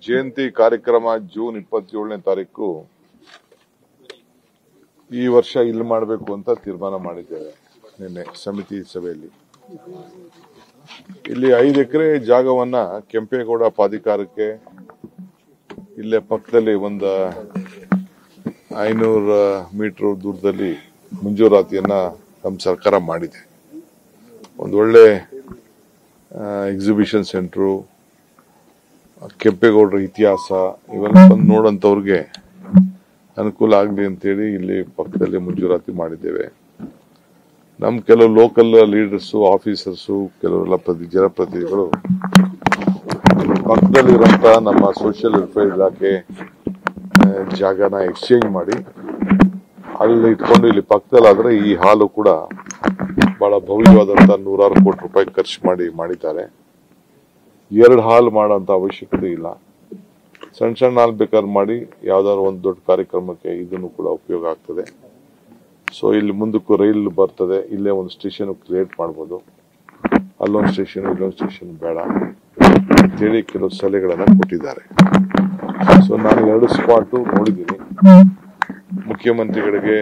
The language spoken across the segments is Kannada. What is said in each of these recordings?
ಜಯಂತಿ ಕಾರ್ಯಕ್ರಮ ಜೂನ್ 27ನೇ ತಾರೀಕು ಈ ವರ್ಷ ಇಲ್ಲಿ ಮಾಡಬೇಕು ಅಂತ ತೀರ್ಮಾನ ಮಾಡಿದ್ದೇವೆ. ನಿನ್ನೆ ಸಮಿತಿ ಸಭೆಯಲ್ಲಿ ಇಲ್ಲಿ 5 ಎಕರೆ ಜಾಗವನ್ನ ಕೆಂಪೇಗೌಡ ಪ್ರಾಧಿಕಾರಕ್ಕೆ ಇಲ್ಲೇ ಪಕ್ಕದಲ್ಲಿ ಒಂದು 500 ಮೀಟರ್ ದೂರದಲ್ಲಿ ಮಂಜೂರಾತಿಯನ್ನ ನಮ್ಮ ಸರ್ಕಾರ ಮಾಡಿದೆ. ಒಂದು ಒಳ್ಳೆ ಎಕ್ಸಿಬಿಷನ್ ಸೆಂಟರ್, ಕೆಂಪೇಗೌಡರ ಇತಿಹಾಸ ಇವೆಲ್ಲ ಬಂದು ನೋಡಂತವ್ರಿಗೆ ಅನುಕೂಲ ಆಗಲಿ ಅಂತೇಳಿ ಇಲ್ಲಿ ಪಕ್ಕದಲ್ಲಿ ಮಂಜೂರಾತಿ ಮಾಡಿದ್ದೇವೆ. ನಮ್ಮ ಕೆಲವು ಲೋಕಲ್ ಲೀಡರ್ಸು, ಆಫೀಸರ್ಸು, ಕೆಲವೆಲ್ಲ ಜನಪ್ರತಿನಿಧಿಗಳು ಪಕ್ಕದಲ್ಲಿರುವಂತಹ ನಮ್ಮ ಸೋಷಿಯಲ್ ವೆಲ್ಫೇರ್ ಇಲಾಖೆ ಜಾಗನ ಎಕ್ಸ್ಚೇಂಜ್ ಮಾಡಿ ಅಲ್ಲಿ ಇಟ್ಕೊಂಡು ಇಲ್ಲಿ ಪಕ್ಕದಲ್ಲಾದ್ರೆ ಈ ಹಾಲು ಕೂಡ ಬಹಳ ಭವ್ಯವಾದಂತ 100 ಕೋಟಿ ರೂಪಾಯಿ ಖರ್ಚು ಮಾಡಿದ್ದಾರೆ. 2 ಹಾಲ್ ಮಾಡೋಂತ ಅವಶ್ಯಕತೆ ಇಲ್ಲ. ಸಣ್ಣ ಹಾಲ್ ಬೇಕಾದ್ರೆ ಮಾಡಿ ಯಾವ್ದಾದ್ರು ಒಂದು ದೊಡ್ಡ ಕಾರ್ಯಕ್ರಮಕ್ಕೆ ಇದನ್ನು ಕೂಡ ಉಪಯೋಗ ಆಗ್ತದೆ. ಸೊ ಇಲ್ಲಿ ಮುಂದಕ್ಕೂ ರೈಲ್ ಬರ್ತದೆ, ಇಲ್ಲೇ ಒಂದು ಸ್ಟೇಷನ್ ಕ್ರಿಯೇಟ್ ಮಾಡಬಹುದು. ಅಲ್ಲೊಂದು ಸ್ಟೇಷನ್, ಇಲ್ಲೊಂದು ಸ್ಟೇಷನ್ ಬೇಡ ಅಂತೇಳಿ ಕೆಲವು ಸಲಹೆಗಳನ್ನ ಕೊಟ್ಟಿದ್ದಾರೆ. ಸೊ ನಾನು 2 ಸ್ಪಾಟ್ ನೋಡಿದ್ದೀನಿ. ಮುಖ್ಯಮಂತ್ರಿಗಳಿಗೆ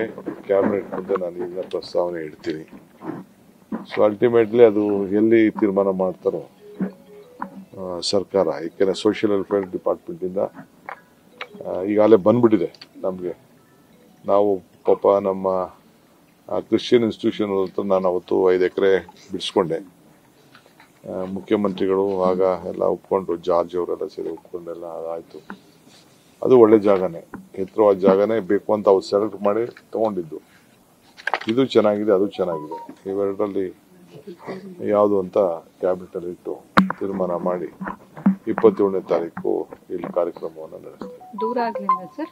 ಕ್ಯಾಬಿನೆಟ್ ಮುಂದೆ ನಾನು ಈಗ ಪ್ರಸ್ತಾವನೆ ಇಡ್ತೀನಿ. ಸೊ ಅಲ್ಟಿಮೇಟ್ಲಿ ಅದು ಎಲ್ಲಿ ತೀರ್ಮಾನ ಮಾಡ್ತಾರೋ ಸರ್ಕಾರ, ಏಕೆಂದ್ರೆ ಸೋಷಿಯಲ್ ವೆಲ್ಫೇರ್ ಡಿಪಾರ್ಟ್ಮೆಂಟ್ ಇಂದ ಈಗಾಗಲೇ ಬಂದ್ಬಿಟ್ಟಿದೆ ನಮ್ಗೆ. ನಾವು ಪಾಪ ನಮ್ಮ ಕ್ರಿಶ್ಚಿಯನ್ ಇನ್ಸ್ಟಿಟ್ಯೂಷನ್ ಹತ್ರ ನಾನು ಅವತ್ತು 5 ಎಕರೆ ಬಿಡಿಸ್ಕೊಂಡೆ. ಮುಖ್ಯಮಂತ್ರಿಗಳು ಆಗ ಎಲ್ಲ ಒಪ್ಕೊಂಡ್ರು, ಜಾರ್ಜ್ ಅವರೆಲ್ಲ ಸೇರಿ ಒಪ್ಕೊಂಡೆಲ್ಲ ಆಯ್ತು. ಅದು ಒಳ್ಳೆ ಜಾಗನೇ, ಎತ್ತರವಾದ ಜಾಗನೇ ಬೇಕು ಅಂತ ಅವ್ರು ಸೆಲೆಕ್ಟ್ ಮಾಡಿ ತಗೊಂಡಿದ್ದು. ಇದು ಚೆನ್ನಾಗಿದೆ, ಅದು ಚೆನ್ನಾಗಿದೆ. ಇವೆರಡರಲ್ಲಿ ಯಾವುದು ಅಂತ ಕ್ಯಾಬಿನೆಟ್ ಅಲ್ಲಿ ಇಟ್ಟು ತೀರ್ಮಾನ ಮಾಡಿ 27ನೇ ತಾರೀಕು ಇಲ್ಲಿ ಕಾರ್ಯಕ್ರಮವನ್ನು ನಡೆಸ್ತೀವಿ.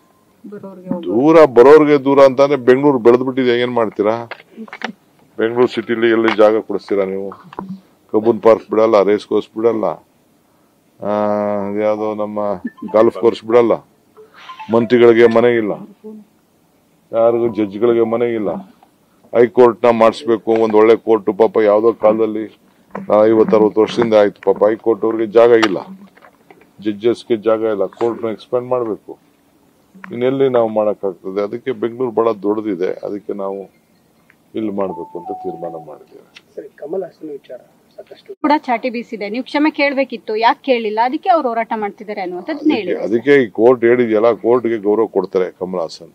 ದೂರ ಬರೋರ್ಗೆ ದೂರ ಅಂತಾನೆ ಬೆಂಗಳೂರು ಬೆಳೆದ್ಬಿಟ್ಟಿದೆ. ಏನ್ ಮಾಡ್ತೀರಾ? ಬೆಂಗಳೂರು ಸಿಟಿಲಿ ಎಲ್ಲಿ ಜಾಗ ಕೊಡಿಸ್ತೀರಾ ನೀವು? ಕಬ್ಬನ್ ಪಾರ್ಕ್ ಬಿಡಲ್ಲ, ರೇಸ್ ಕೋರ್ಸ್ ಬಿಡಲ್ಲ, ಯಾವ್ದೋ ನಮ್ಮ ಗಾಲ್ಫ್ ಕೋರ್ಸ್ ಬಿಡಲ್ಲ. ಮಂತ್ರಿಗಳಿಗೆ ಮನೆ ಇಲ್ಲ, ಯಾರಿಗೂ ಜಡ್ಜ್ಗಳಿಗೆ ಮನೆ ಇಲ್ಲ. ಹೈಕೋರ್ಟ್ ನ ಮಾಡಿಸ್ಬೇಕು, ಒಂದ್ ಒಳ್ಳೆ ಕೋರ್ಟ್. ಪಾಪ ಯಾವ್ದೋ ಕಾಲದಲ್ಲಿ 50-60 ವರ್ಷದಿಂದ ಆಯ್ತು. ಪಾಪ ಹೈಕೋರ್ಟ್ ಅವ್ರಿಗೆ ಜಾಗ ಇಲ್ಲ, ಜಡ್ಜಸ್ಗೆ ಜಾಗ ಇಲ್ಲ. ಕೋರ್ಟ್ ನ ಎಕ್ಸ್ಪ್ಯಾಂಡ್ ಮಾಡಬೇಕು. ಇನ್ನೆಲ್ಲಿ ನಾವು ಮಾಡಕ್ಕಾಗ್ತದೆ? ಅದಕ್ಕೆ ಬೆಂಗಳೂರು ಬಹಳ ದೊಡ್ಡದಿದೆ, ಅದಕ್ಕೆ ನಾವು ಇಲ್ಲಿ ಮಾಡಬೇಕು ಅಂತ ತೀರ್ಮಾನ ಮಾಡಿದ್ದೇವೆ. ಕಮಲ್ ಹಾಸನ್ ವಿಚಾರ ಕೂಡ ಚಾಟಿ ಬೀಸಿದೆ. ನೀವು ಕ್ಷಮೆ ಕೇಳಬೇಕಿತ್ತು, ಯಾಕೆ ಕೇಳಿಲ್ಲ? ಅದಕ್ಕೆ ಅವ್ರು ಹೋರಾಟ ಮಾಡ್ತಿದ್ದಾರೆ ಅನ್ನುವಂಥದ್ದನ್ನ ಹೇಳಿ. ಅದಕ್ಕೆ ಈ ಕೋರ್ಟ್ ಹೇಳಿದೆಯಲ್ಲ, ಕೋರ್ಟ್ಗೆ ಗೌರವ ಕೊಡ್ತಾರೆ ಕಮಲ್ ಹಾಸನ್.